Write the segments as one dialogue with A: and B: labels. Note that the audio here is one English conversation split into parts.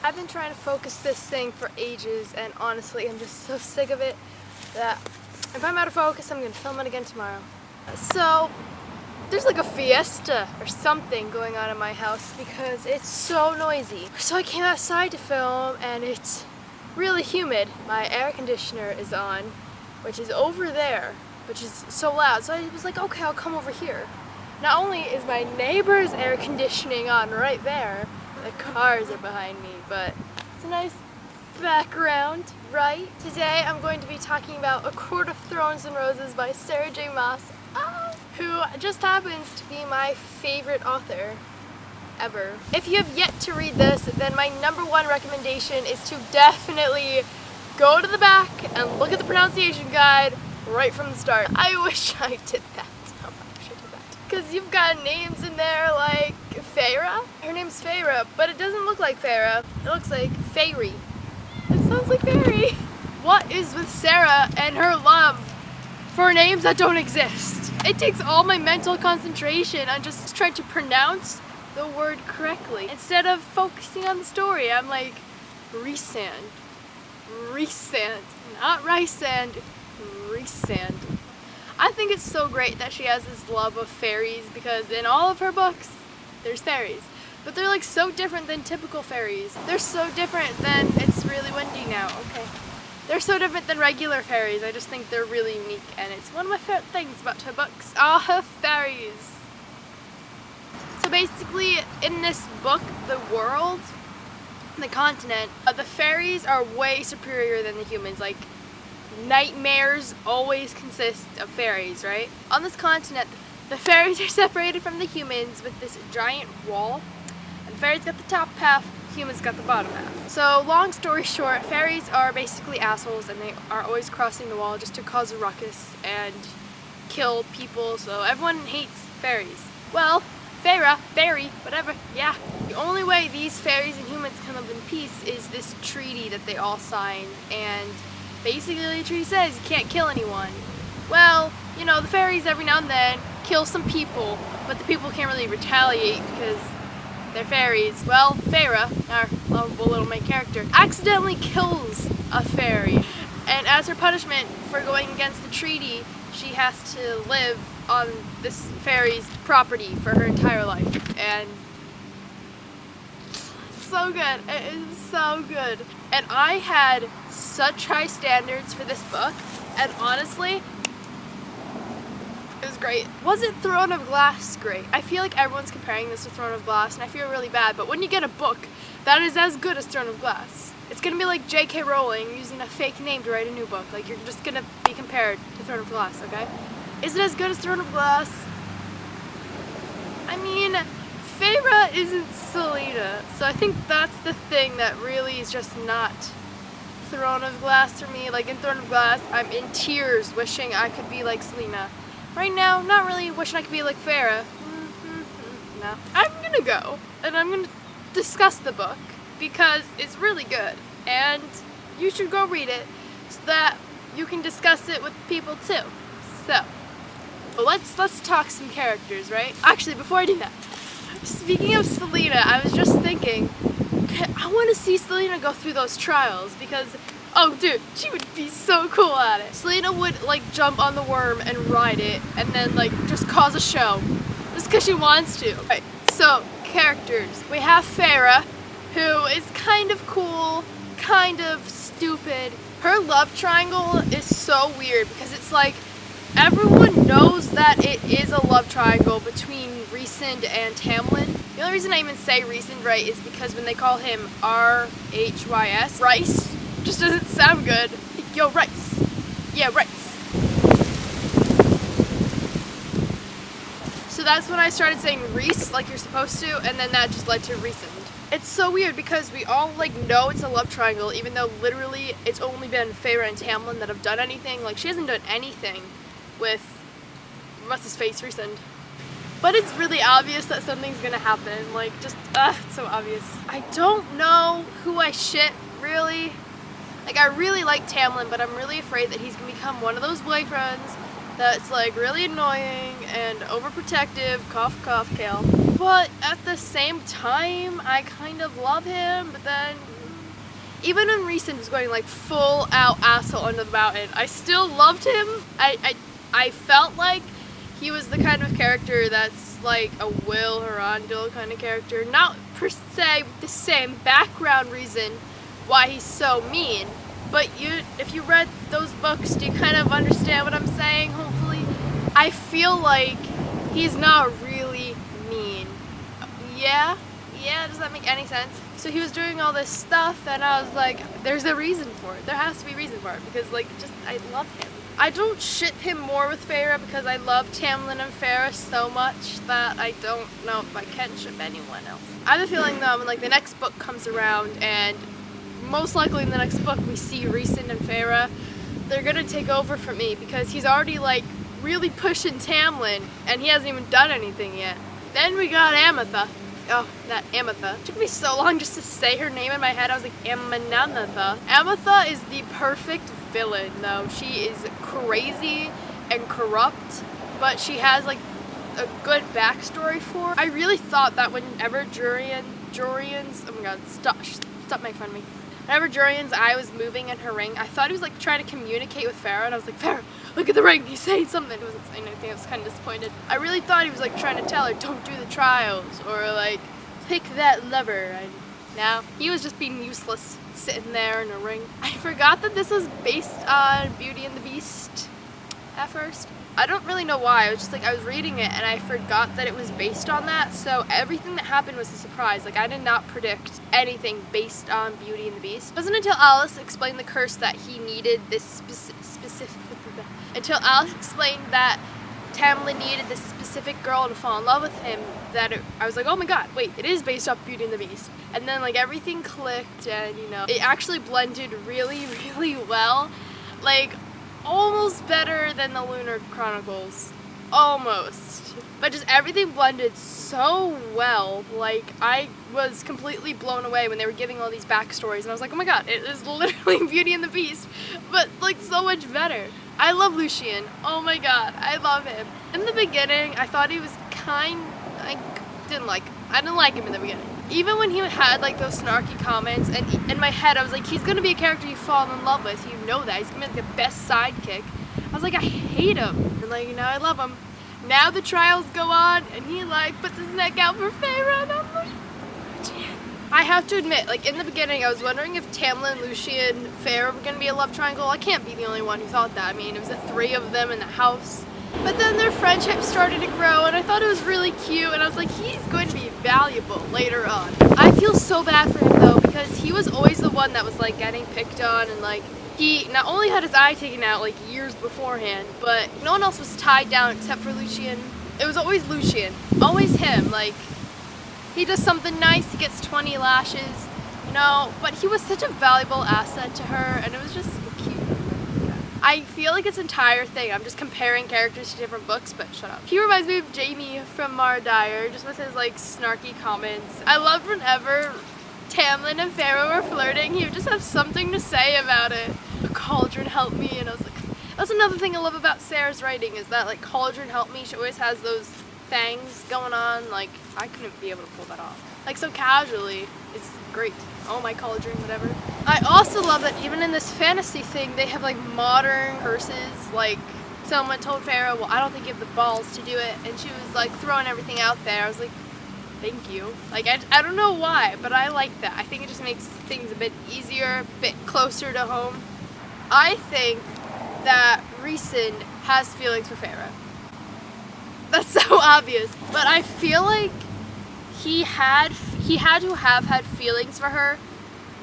A: I've been trying to focus this thing for ages, and honestly, I'm just so sick of it that if I'm out of focus, I'm gonna film it again tomorrow. So, there's like a fiesta or something going on in my house because it's so noisy. So I came outside to film, and it's really humid. My air conditioner is on, which is over there, which is so loud. So I was like, okay, I'll come over here. Not only is my neighbor's air conditioning on right there, the cars are behind me, but it's a nice background, right? Today I'm going to be talking about A Court of Thorns and Roses by Sarah J. Maas, who just happens to be my favorite author ever. If you have yet to read this, then my #1 recommendation is to definitely go to the back and look at the pronunciation guide right from the start. I wish I did that. I wish I did that. Because you've got names in there like Farah. Her name's Farah, but it doesn't look like Farah. It looks like Fairy. It sounds like Fairy. What is with Sarah and her love for names that don't exist? It takes all my mental concentration on just trying to pronounce the word correctly. Instead of focusing on the story, I'm like, Rhysand, not Rhysand, Rhysand. I think it's so great that she has this love of fairies because in all of her books, there's fairies. But they're like so different than typical fairies. They're so different than, it's really windy now, okay. They're so different than regular fairies. I just think they're really unique, and it's one of my favorite things about her books are her fairies. So basically, in this book, the world, the continent, the fairies are way superior than the humans. Like, nightmares always consist of fairies, right? On this continent, the fairies are separated from the humans with this giant wall, and fairies got the top half, humans got the bottom half. So long story short, fairies are basically assholes, and they are always crossing the wall just to cause a ruckus and kill people, so everyone hates fairies. Well, Farah, fairy, whatever, yeah. The only way these fairies and humans can live in peace is this treaty that they all signed, and basically the treaty says you can't kill anyone. Well, you know, the fairies every now and then kill some people, but the people can't really retaliate because they're fairies. Well, Farah, our lovable little main character, accidentally kills a fairy, and as her punishment for going against the treaty, she has to live on this fairy's property for her entire life. And it's so good. It is so good. And I had such high standards for this book, and honestly, it was great. Wasn't Throne of Glass great? I feel like everyone's comparing this to Throne of Glass, and I feel really bad, but when you get a book that is as good as Throne of Glass, it's gonna be like J.K. Rowling using a fake name to write a new book. Like, you're just gonna be compared to Throne of Glass, okay? Is it as good as Throne of Glass? I mean, Farah isn't Selena, so I think that's the thing that really is just not Throne of Glass for me. Like, in Throne of Glass, I'm in tears wishing I could be like Selena. Right now, not really wishing I could be like Farah. No. I'm gonna go, and I'm gonna discuss the book because it's really good, and you should go read it so that you can discuss it with people too. So, let's talk some characters, right? Actually, before I do that, speaking of Selena, I was just thinking, I want to see Selena go through those trials because, oh dude, she would be so cool at it. Selena would like jump on the worm and ride it and then like just cause a show just because she wants to. Right, so characters. We have Farah, who is kind of cool, kind of stupid. Her love triangle is so weird because it's like everyone knows that it is a love triangle between Rhysand and Tamlin. The only reason I even say Rhysand, right, is because when they call him R-H-Y-S, Rice, just doesn't sound good. Yo, Rice. Yeah, Rice. So that's when I started saying Rhys like you're supposed to, and then that just led to Rhysand. It's so weird because we all like know it's a love triangle, even though literally it's only been Farah and Tamlin that have done anything. Like, she hasn't done anything with what's his face, Rhysand. But it's really obvious that something's gonna happen. Like, just it's so obvious. I don't know who I ship, really. Like, I really like Tamlin, but I'm really afraid that he's gonna become one of those boyfriends that's like really annoying and overprotective, cough cough Kale. But at the same time, I kind of love him, but then even when Rhysand was going like full out asshole under the mountain, I still loved him. I felt like he was the kind of character that's like a Will Herondale kind of character. Not per se with the same background reason why he's so mean, but if you read those books, do you kind of understand what I'm saying, hopefully? I feel like he's not really mean. Yeah, does that make any sense? So he was doing all this stuff and I was like, there's a reason for it. There has to be a reason for it because like I love him. I don't ship him more with Feyre because I love Tamlin and Feyre so much that I don't know if I can ship anyone else. I have a feeling though when like the next book comes around and most likely in the next book we see Rhysand and Feyre, they're gonna take over for me because he's already like really pushing Tamlin and he hasn't even done anything yet. Then we got Ametha. Oh, that Ametha. It took me so long just to say her name in my head. I was like, Ametha. Ametha is the perfect villain though. She is crazy and corrupt, but she has like a good backstory for her. I really thought that whenever Jorian's, oh my god, stop making fun of me. Whenever Jorian's eye was moving in her ring, I thought he was like trying to communicate with Feyre, and I was like, Feyre, look at the ring, he's saying something. He wasn't saying anything, I was kind of disappointed. I really thought he was like trying to tell her, don't do the trials, or like, pick that lever. No, he was just being useless, sitting there in a ring. I forgot that this was based on Beauty and the Beast at first. I don't really know why, I was just like, I was reading it and I forgot that it was based on that, so everything that happened was a surprise. Like, I did not predict anything based on Beauty and the Beast. It wasn't until Alice explained the curse that he needed this specific, until Alice explained that Tamlin needed this specific girl to fall in love with him, that I was like, oh my god, wait, it is based off Beauty and the Beast. And then like everything clicked and you know, it actually blended really, really well. Like, almost better than the Lunar Chronicles. Almost. But just everything blended so well. Like, I was completely blown away when they were giving all these backstories and I was like, oh my god, it is literally Beauty and the Beast, but like so much better. I love Lucien. Oh my god, I love him. In the beginning, I thought he was I didn't like him in the beginning. Even when he had like those snarky comments, and in my head I was like, he's gonna be a character you fall in love with, you know that. He's gonna be like the best sidekick. I was like, I hate him. And like, now I love him. Now the trials go on, and he like puts his neck out for Feyre, and I'm like, I have to admit, like in the beginning I was wondering if Tamlin, Lucien, Feyre were gonna be a love triangle. I can't be the only one who thought that. I mean, it was the three of them in the house. But then their friendship started to grow and I thought it was really cute and I was like, he's going to be valuable later on. I feel so bad for him though because he was always the one that was like getting picked on and like he not only had his eye taken out like years beforehand, but no one else was tied down except for Lucien. It was always Lucien, always him. Like, he does something nice, he gets 20 lashes, you know, but he was such a valuable asset to her and it was just cute. I feel like it's an entire thing. I'm just comparing characters to different books, but shut up. He reminds me of Jamie from Mara Dyer, just with his like snarky comments. I loved whenever Tamlin and Feyre were flirting, he would just have something to say about it. Cauldron help me, and I was like, that's another thing I love about Sarah's writing, is that like Cauldron help me, she always has those things going on. Like, I couldn't be able to pull that off. Like so casually, it's great. Oh my Cauldron, whatever. I also love that even in this fantasy thing, they have like modern curses. Like, someone told Feyre, well, I don't think you have the balls to do it, and she was like throwing everything out there. I was like, thank you. Like, I don't know why, but I like that. I think it just makes things a bit easier, a bit closer to home. I think that Rhysand has feelings for Feyre. That's so obvious, but I feel like he had to have had feelings for her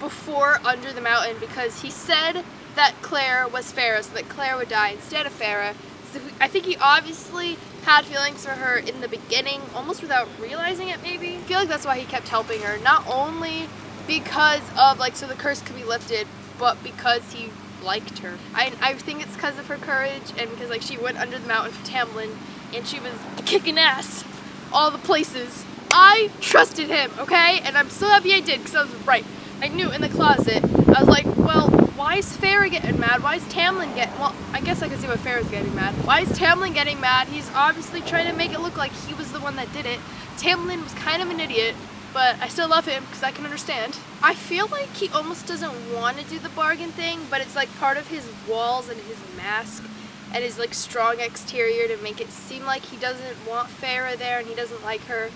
A: before Under the Mountain, because he said that Claire was Feyre, so that Claire would die instead of Feyre. So I think he obviously had feelings for her in the beginning, almost without realizing it maybe. I feel like that's why he kept helping her, not only because of like so the curse could be lifted, but because he liked her. I think it's because of her courage and because like she went under the mountain for Tamlin and she was kicking ass all the places. I trusted him, okay? And I'm so happy I did because I was right. I knew in the closet. I was like, well, why is Feyre getting mad? Why is Tamlin getting... Well, I guess I can see why Feyre's getting mad. Why is Tamlin getting mad? He's obviously trying to make it look like he was the one that did it. Tamlin was kind of an idiot. but I still love him because I can understand. I feel like he almost doesn't want to do the bargain thing, but it's like part of his walls and his mask and his like strong exterior to make it seem like he doesn't want Farah there and he doesn't like her.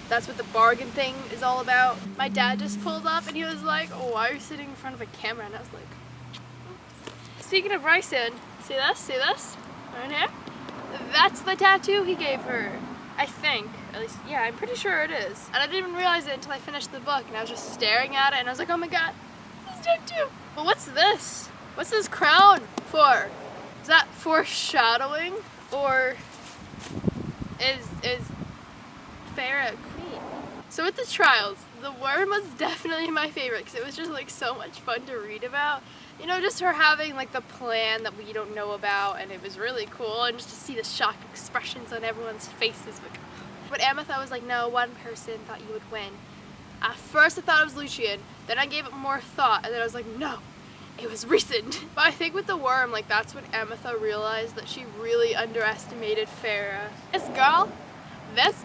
A: That's what the bargain thing is all about. My dad just pulled up and he was like, oh, why are you sitting in front of a camera? And I was like, oops. Speaking of Ryson, see this? See this? Right here? That's the tattoo he gave her. I think. At least, yeah, I'm pretty sure it is. And I didn't even realize it until I finished the book and I was just staring at it and I was like, oh my god, this is tattoo. But what's this? What's this crown for? Is that foreshadowing? Or is Farah queen? So with the trials, the worm was definitely my favorite because it was just like so much fun to read about. You know, just her having like the plan that we don't know about, and it was really cool, and just to see the shocked expressions on everyone's faces. But Amethyst was like, no, one person thought you would win. At first I thought it was Lucian, then I gave it more thought, and then I was like, no, it was recent. But I think with the worm, like that's when Amethyst realized that she really underestimated Farah. This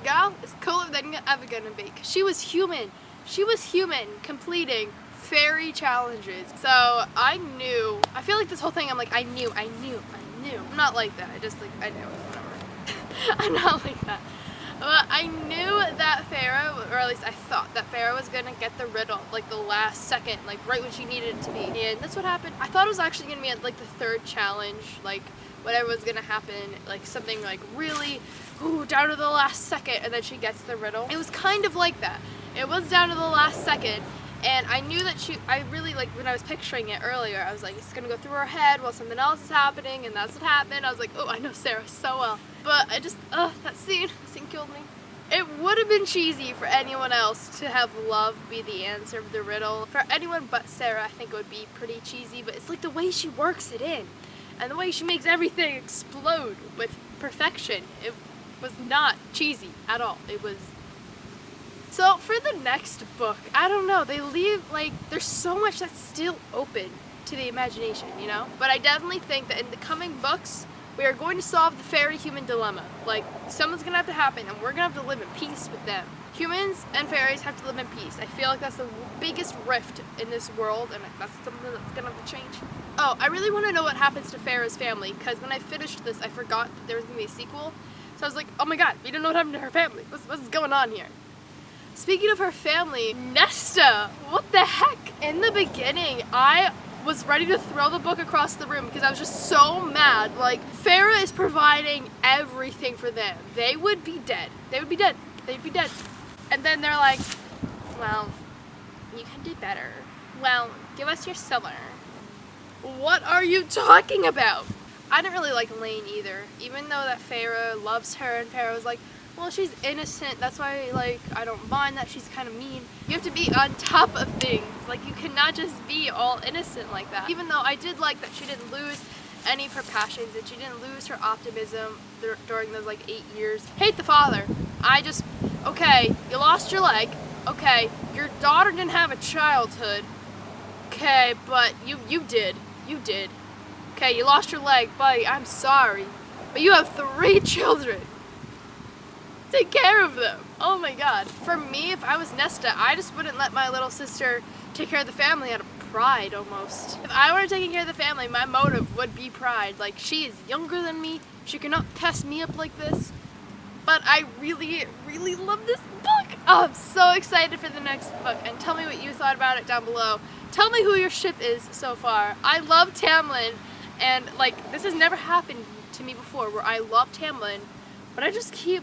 A: girl is cooler than you're ever gonna be. 'Cause she was human. She was human, completing fairy challenges. So I knew. I feel like this whole thing, I'm like, I knew. I'm not like that. I just like, I knew. Whatever. I'm not like that. But I knew that Farah, or at least I thought that Farah was gonna get the riddle, like the last second, like right when she needed it to be. And that's what happened. I thought it was actually gonna be at like the third challenge, like whatever was gonna happen, like something like really, down to the last second, and then she gets the riddle. It was kind of like that. It was down to the last second. And I knew that I really, like, when I was picturing it earlier, I was like, it's gonna go through her head while something else is happening, and that's what happened. I was like, oh, I know Sarah so well. But I just, that scene killed me. It would have been cheesy for anyone else to have love be the answer of the riddle. For anyone but Sarah, I think it would be pretty cheesy, but it's like the way she works it in, and the way she makes everything explode with perfection. It was not cheesy at all. It was. So for the next book, I don't know, they leave, like, there's so much that's still open to the imagination, you know? But I definitely think that in the coming books, we are going to solve the fairy-human dilemma. Like, something's gonna have to happen, and we're gonna have to live in peace with them. Humans and fairies have to live in peace. I feel like that's the biggest rift in this world, and that's something that's gonna have to change. Oh, I really want to know what happens to Farah's family, because when I finished this, I forgot that there was gonna be a sequel. So I was like, oh my god, we don't know what happened to her family. What's going on here? Speaking of her family, Nesta, what the heck? In the beginning, I was ready to throw the book across the room because I was just so mad. Like, Farah is providing everything for them. They would be dead. They would be dead. They'd be dead. And then they're like, well, you can do better. Well, give us your silver. What are you talking about? I didn't really like Lane either, even though that Farah loves her, and Farah was like, well, she's innocent, that's why, like, I don't mind that she's kind of mean. You have to be on top of things. Like, you cannot just be all innocent like that. Even though I did like that she didn't lose any of her passions and she didn't lose her optimism during those, like, 8 years. Hate the father. Okay, you lost your leg. Okay, your daughter didn't have a childhood. Okay, but you did. You did. Okay, you lost your leg, buddy, I'm sorry. But you have 3 children. Take care of them. Oh my god. For me, if I was Nesta, I just wouldn't let my little sister take care of the family out of pride almost. If I were taking care of the family, my motive would be pride. Like, she is younger than me. She cannot test me up like this. But I really, really love this book. Oh, I'm so excited for the next book. And tell me what you thought about it down below. Tell me who your ship is so far. I love Tamlin. And, like, this has never happened to me before where I love Tamlin, but I just keep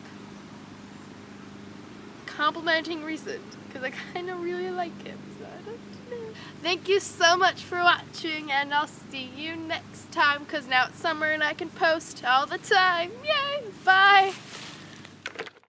A: complimenting Recent because I kind of really like him, so I don't know. Thank you so much for watching, and I'll see you next time because now it's summer and I can post all the time. Yay! Bye!